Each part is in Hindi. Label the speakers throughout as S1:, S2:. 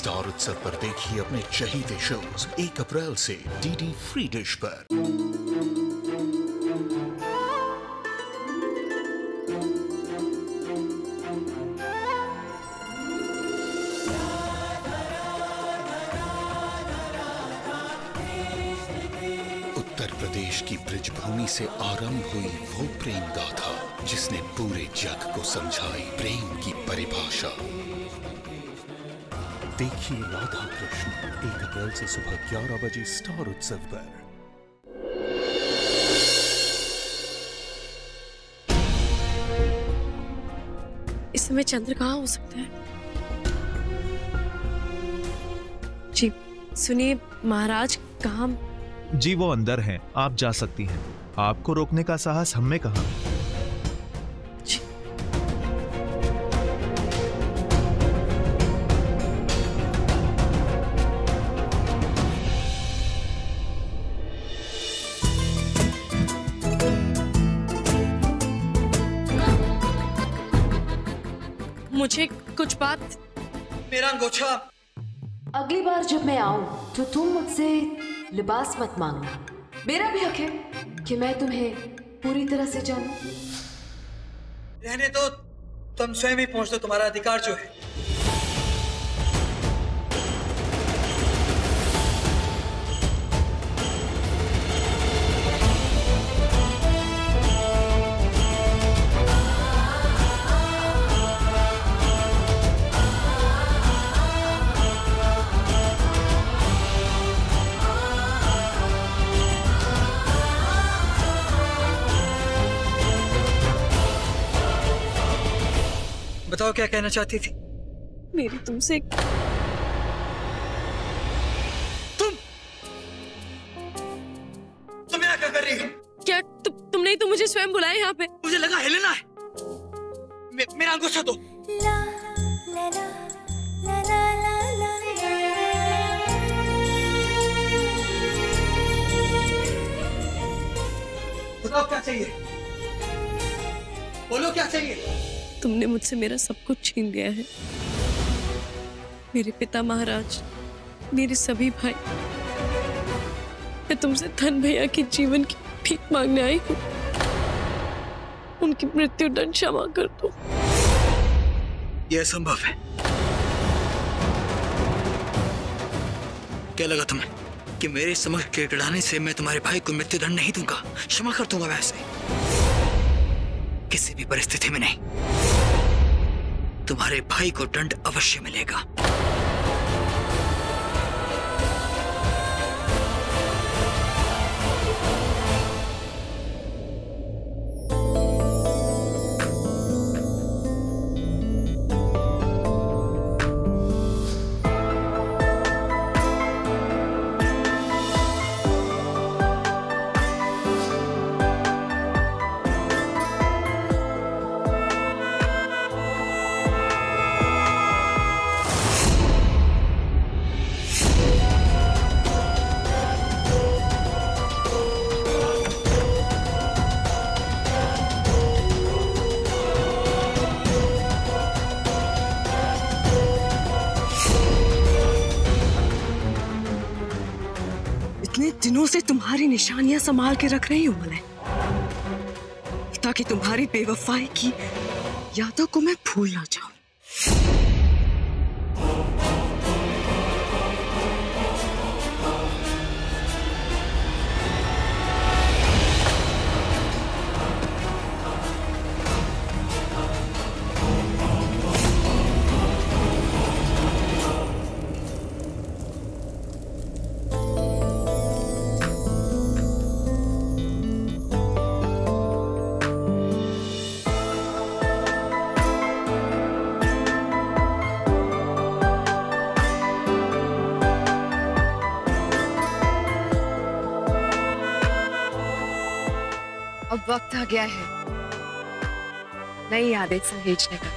S1: स्टार उत्सव पर देखिए अपने चहीते शोज 1 अप्रैल से डीडी फ्री डिश पर। उत्तर प्रदेश की ब्रजभूमि से आरंभ हुई वो प्रेम गाथा जिसने पूरे जग को समझाई प्रेम की परिभाषा। देखिए राधा कृष्ण 1 अप्रैल से सुबह 11 बजे स्टार उत्सव पर।
S2: इस समय चंद्र कहाँ हो सकता है? जी सुनिए, महाराज कहाँ?
S3: जी वो अंदर हैं, आप जा सकती हैं। आपको रोकने का साहस हम में कहाँ।
S2: मुझे कुछ बात।
S4: मेरा अंगोछा।
S5: अगली बार जब मैं आऊं तो तुम मुझसे लिबास मत मांगना। मेरा भी हक है कि मैं तुम्हें पूरी तरह से जानूं।
S4: रहने दो, तुम स्वयं ही पहुंच दो, तुम्हारा अधिकार जो है। बताओ क्या कहना चाहती थी?
S2: मेरी तुमसे
S4: तुम यहाँ क्या कर रही हो?
S2: क्या तुमने ही तो मुझे स्वयं बुलाया यहाँ पे?
S4: मुझे लगा हेलेना है। मेरा अंगूठा दो। बताओ क्या चाहिए? बोलो क्या चाहिए?
S2: तुमने मुझसे मेरा सब कुछ छीन लिया है। मेरे पिता महाराज, मेरे सभी भाई। मैं तुमसे धन भैया के जीवन की भीख मांगने आई हूँ। उनकी मृत्यु दंड क्षमा कर दो।
S4: यह असंभव है। क्या लगा तुम्हें कि मेरे समक्ष गिड़गिड़ाने से मैं तुम्हारे भाई को मृत्युदंड नहीं दूंगा? क्षमा कर दूंगा वैसे किसी भी परिस्थिति में नहीं। तुम्हारे भाई को दंड अवश्य मिलेगा।
S6: दिनों से तुम्हारी निशानियां संभाल के रख रही हूं मैं, ताकि तुम्हारी बेवफाई की यादों को मैं भूल ना जाऊं।
S5: अब वक्त आ गया है नई यादें सहेजने का।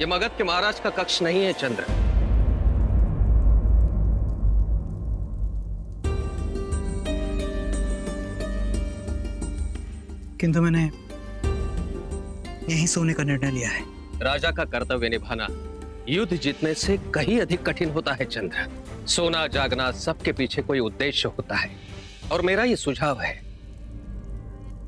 S7: ये मगध के महाराज का कक्ष नहीं है चंद्र।
S4: किंतु मैंने यहीं सोने का निर्णय लिया है।
S7: राजा का कर्तव्य निभाना युद्ध जीतने से कहीं अधिक कठिन होता है चंद्र। सोना जागना सबके पीछे कोई उद्देश्य होता है, और मेरा ये सुझाव है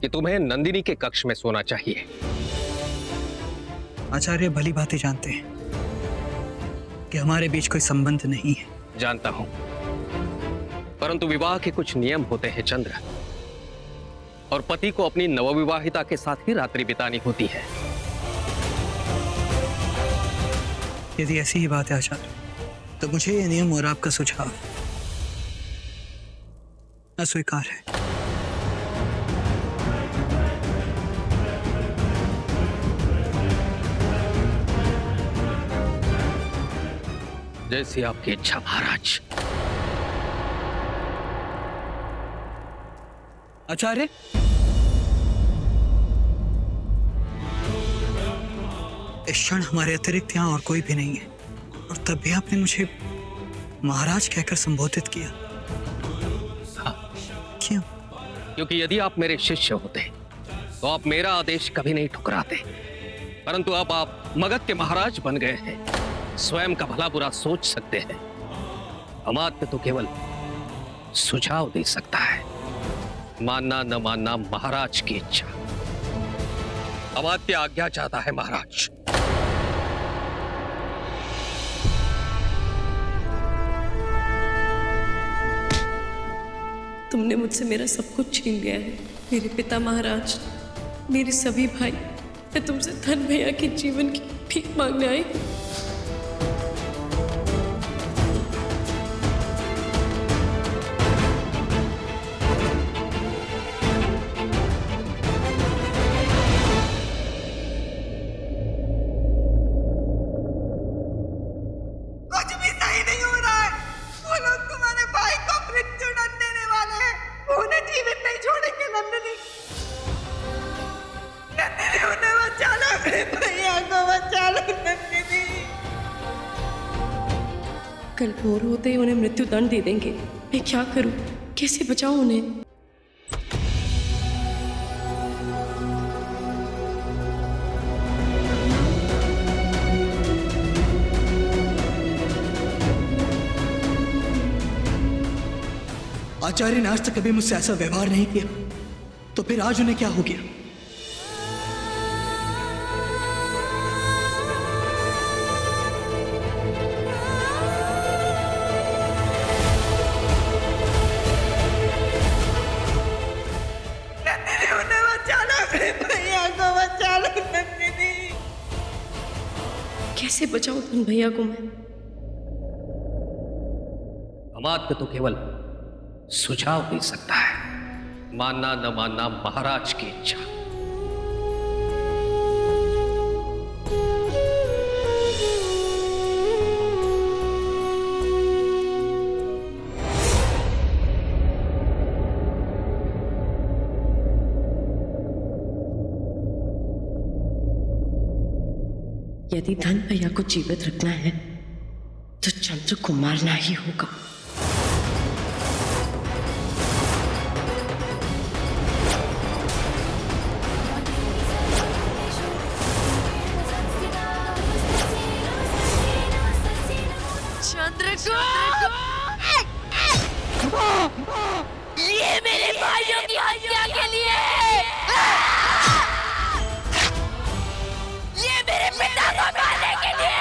S7: कि तुम्हें नंदिनी के कक्ष में सोना चाहिए।
S4: आचार्य भली भांति जानते हैं कि हमारे बीच कोई संबंध नहीं है।
S7: जानता हूं, परंतु विवाह के कुछ नियम होते हैं चंद्र, और पति को अपनी नवविवाहिता के साथ ही रात्रि बितानी होती है।
S4: यदि ऐसी ही बात है आचार्य, तो मुझे ये नियम और आपका सुझाव अस्वीकार है।
S7: जैसी आपकी इच्छा महाराज।
S4: आचार्य, इस क्षण हमारे अतिरिक्त यहाँ और कोई भी नहीं है, और तब भी आपने मुझे महाराज कहकर संबोधित किया।
S7: हाँ।
S4: क्यों?
S7: क्योंकि यदि आप मेरे शिष्य होते तो आप मेरा आदेश कभी नहीं ठुकराते, परंतु अब आप मगध के महाराज बन गए हैं, स्वयं का भला बुरा सोच सकते हैं। अमात्य तो केवल सुझाव दे सकता है, मानना न मानना महाराज की इच्छा। अमात्य आज्ञा चाहता है महाराज।
S2: तुमने मुझसे मेरा सब कुछ छीन लिया है मेरे पिता महाराज, मेरे सभी भाई। मैं तुमसे धन भैया के जीवन की भीख मांगने आई। कल भोर होते ही उन्हें मृत्यु दंड दे देंगे। मैं क्या करूं? कैसे बचाऊं उन्हें?
S4: आचार्य ने आज तक कभी मुझसे ऐसा व्यवहार नहीं किया, तो फिर आज उन्हें क्या हो गया?
S2: कैसे बचाऊं धन भैया को मैं?
S7: अमात्य तो केवल सुझाव दे सकता है, मानना न मानना महाराज की इच्छा।
S2: यदि धन भैया को जीवित रखना है तो चंद्र को मारना ही होगा।
S8: चंद्र को ये मेरे भाइयों की हत्या के लिए, ये मेरे पिता को मारने के लिए।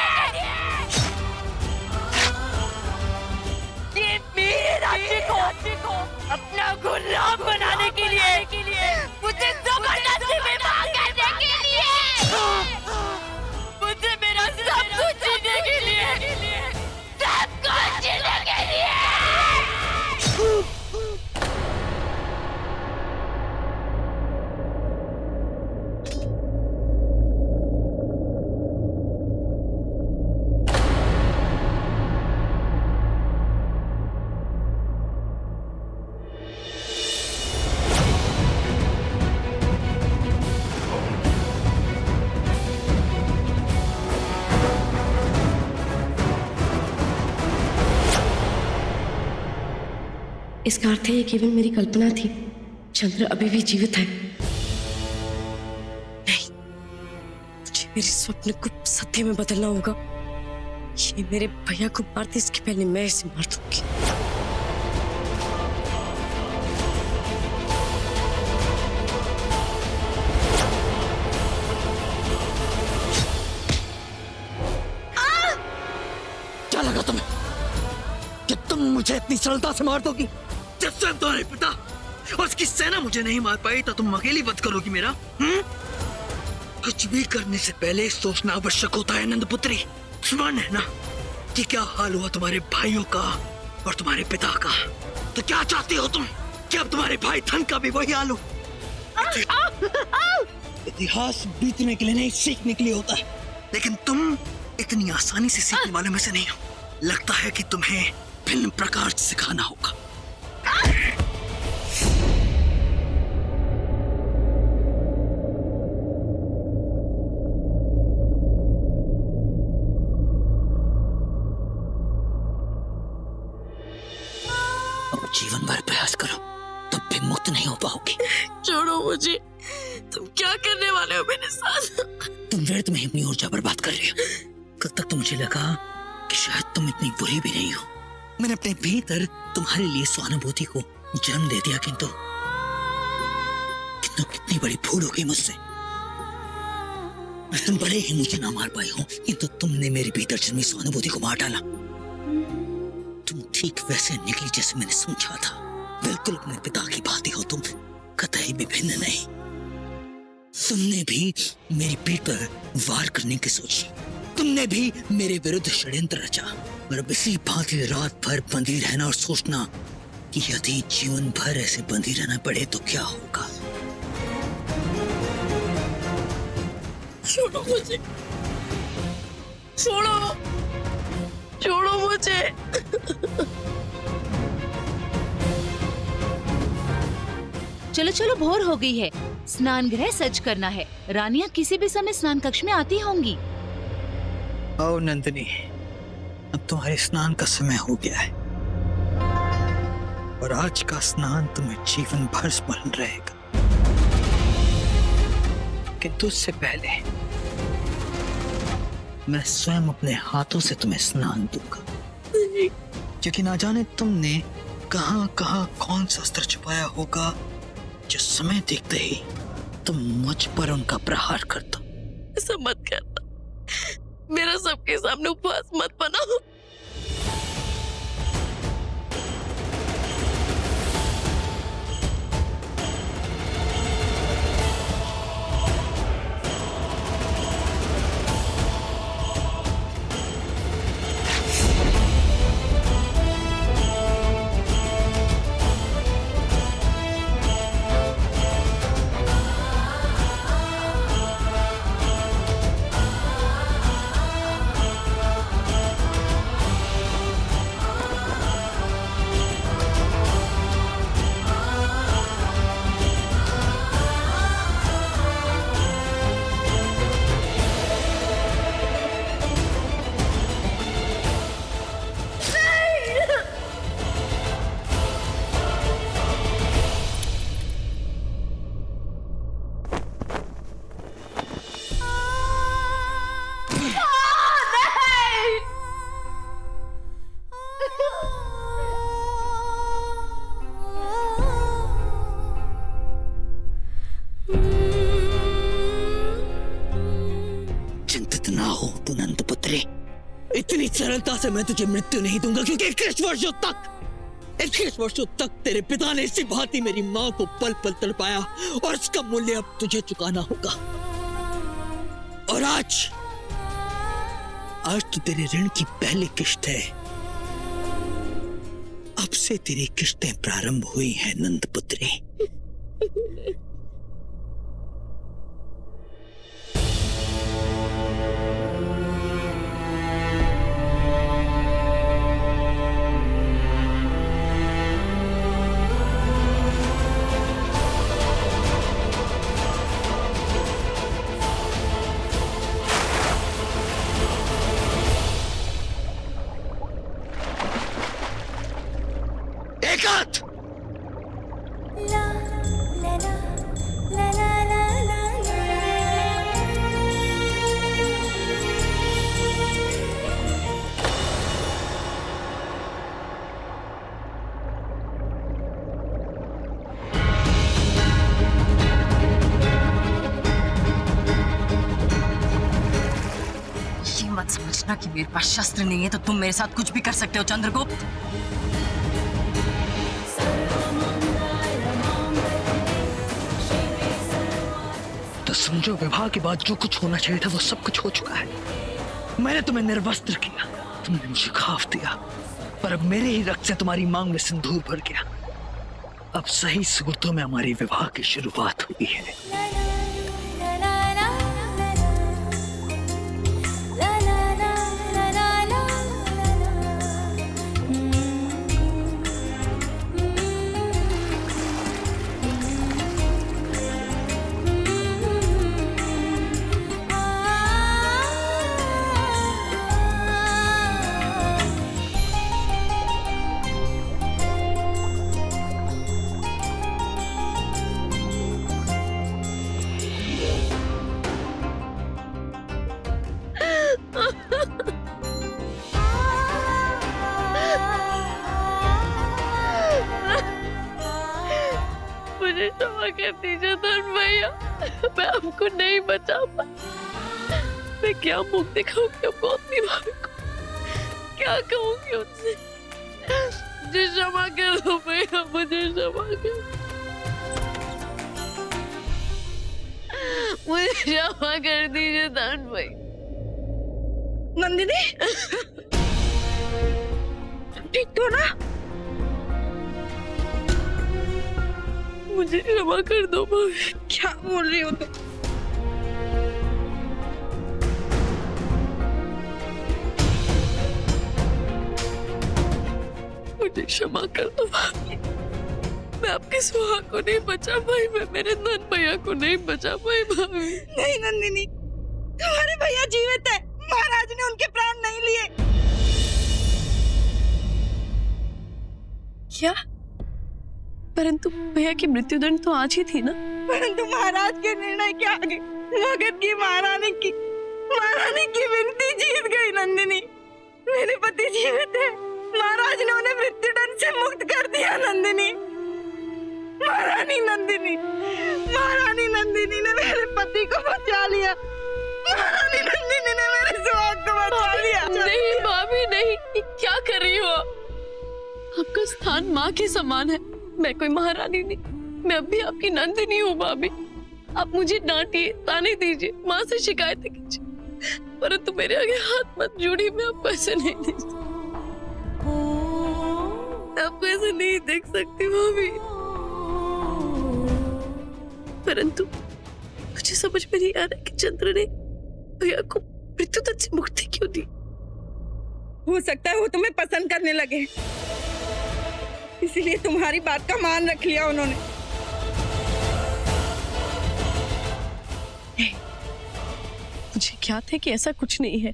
S2: इसका अर्थ है ये केवल मेरी कल्पना थी। चंद्र अभी भी जीवित है। नहीं, मुझे मेरे स्वप्न को सत्य में बदलना होगा। ये मेरे भैया को मारते इसके पहले मैं इसे मार दूंगी।
S4: क्या लगा तुम्हें कि तुम मुझे इतनी सरलता से मार दोगी? जब स्वयं तुम्हारे पिता और उसकी सेना मुझे नहीं मार पाई तो तुम अकेली वध करोगी मेरा? कुछ भी करने से पहले सोचना आवश्यक होता है नंद पुत्री। स्मरण है ना कि क्या हाल हुआ तुम्हारे भाइयों का और तुम्हारे पिता का? तो क्या चाहती हो तुम कि अब तुम्हारे भाई धन का भी वही हाल हो? इतिहास बीतने के लिए नहीं, सीखने के लिए होता है। लेकिन तुम इतनी आसानी से सीखने वाले में से नहीं हो। लगता है कि तुम्हें भिन्न प्रकार से सिखाना होगा। अब जीवन भर प्रयास करो, तब भी मुक्त नहीं हो पाओगी।
S2: छोड़ो मुझे। तुम क्या करने वाले हो मेरे साथ?
S4: तुम व्यर्थ में अपनी ऊर्जा बर्बाद कर रही हो। कल तक तो मुझे लगा कि शायद तुम इतनी बुरी भी नहीं हो। मैंने अपने भीतर तुम्हारे लिए सहानुभूति को जन्म दे दिया, किंतु कितनी बड़ी भूल हो गई मुझसे। तुम भले ही मुझे ना मार पाई हो, किंतु तुमने मेरे भीतर जन्मी सहानुभूति को मार डाला। तुम ठीक वैसे निकली जैसे मैंने सोचा था। बिल्कुल अपने पिता की भांति हो तुम, कतई भी भिन्न नहीं। तुमने भी मेरी पीठ पर वार करने की सोची। तुमने भी मेरे विरुद्ध षड्यंत्र रचा। और अब इसी भांति रात भर बंदी रहना और सोचना कि यदि जीवन भर ऐसे बंदी रहना पड़े तो क्या होगा।
S2: छोड़ो मुझे, छोड़ो, छोड़ो मुझे।
S8: चलो चलो, भोर हो गई है, स्नान गृह सज्ज करना है। रानियां किसी भी समय स्नान कक्ष में आती होंगी।
S4: ओ नंदिनी, अब तुम्हारे स्नान का समय हो गया है और आज का स्नान तुम्हें जीवन भर स्मरण रहेगा। किंतु उससे पहले मैं स्वयं अपने हाथों से तुम्हें स्नान दूंगा, क्योंकि ना जाने तुमने कहां कहां कौन सा अस्त्र छुपाया होगा जो समय देखते ही तुम मुझ पर उनका प्रहार कर दो।
S2: ऐसा मत करना, मेरा सबके सामने उपवास मत बनाओ।
S4: इतनी सरलता से मैं तुझे मृत्यु नहीं दूंगा, क्योंकि 21 वर्षों तक तेरे पिता ने इसी भांति मेरी मां को पल पल तड़पाया और उसका मूल्य अब तुझे चुकाना होगा। और आज तो तेरे ऋण की पहली किश्त है। अब से तेरी किश्तें प्रारंभ हुई हैं नंद पुत्री।
S6: सोचना कि मेरे पास शस्त्र नहीं है तो तुम मेरे साथ कुछ भी कर सकते हो चंद्रगुप्त।
S4: तो समझो, विवाह के बाद जो कुछ होना चाहिए था वो सब कुछ हो चुका है। मैंने तुम्हें निर्वस्त्र किया, तुमने मुझे खौफ दिया, पर अब मेरे ही रक्त से तुम्हारी मांग में सिंदूर भर गया। अब सही सूरतों में हमारी विवाह की शुरुआत हुई है।
S2: मुझे क्षमा कर दीजिए धन भैया, मैं आपको नहीं बचा पाई। मैं क्या मुख दिखाऊंगी अब गौतमी भाभी को, क्या कहूंगी उनसे? मुझे क्षमा कर दो भैया, मुझे क्षमा कर, मुझे क्षमा कर दीजिए धन भैया।
S6: नंदिनी ठीक तो ना?
S2: मुझे क्षमा कर दो भाभी।
S6: क्या बोल रही हो तुम?
S2: मुझे क्षमा कर दो भाभी, मैं आपके सुहाग को नहीं बचा पाई, मैं मेरे नंद भैया को नहीं बचा पाई भाभी।
S6: नहीं नंदिनी, तुम्हारे भैया जीवित है, महाराज ने उनके प्राण नहीं लिए।
S2: क्या? परंतु भैया की मृत्युदंड तो आज ही थी ना?
S6: परंतु महाराज के निर्णय के आगे मगध की महारानी की विनती जीत गई। नंदिनी, मेरे पति जीवित है, महाराज ने उन्हें मृत्युदंड से मुक्त कर दिया। नंदिनी, महारानी नंदिनी ने मेरे पति को बचा लिया। महारानी नंदिनी ने मेरे सुहाग को बचा लिया।
S2: नहीं भाभी नहीं, क्या कर रही हो? आपका स्थान माँ के समान है, मैं कोई महारानी नहीं, मैं अब भी आपकी नंदिनी हूँ भाभी। आप मुझे डांटिए, ताने दीजिए, माँ से शिकायतें कीजिए, परंतु मेरे आगे हाथ मत जोड़िए। मैं आपको ऐसे नहीं देख सकती, आपको ऐसे नहीं देख सकती भाभी। परंतु मुझे समझ में नहीं आ रहा कि चंद्र ने भैया को मृत्युदंड से मुक्ति क्यों दी?
S6: हो सकता है वो तुम्हें पसंद करने लगे, इसीलिए तुम्हारी बात का मान रख लिया उन्होंने।
S2: मुझे ज्ञात है कि ऐसा कुछ नहीं है,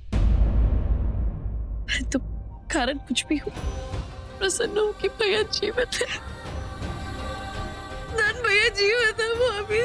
S2: तो कारण कुछ भी हो, प्रसन्न हो कि भैया जीवित है, धन भैया जीवित है भाभी।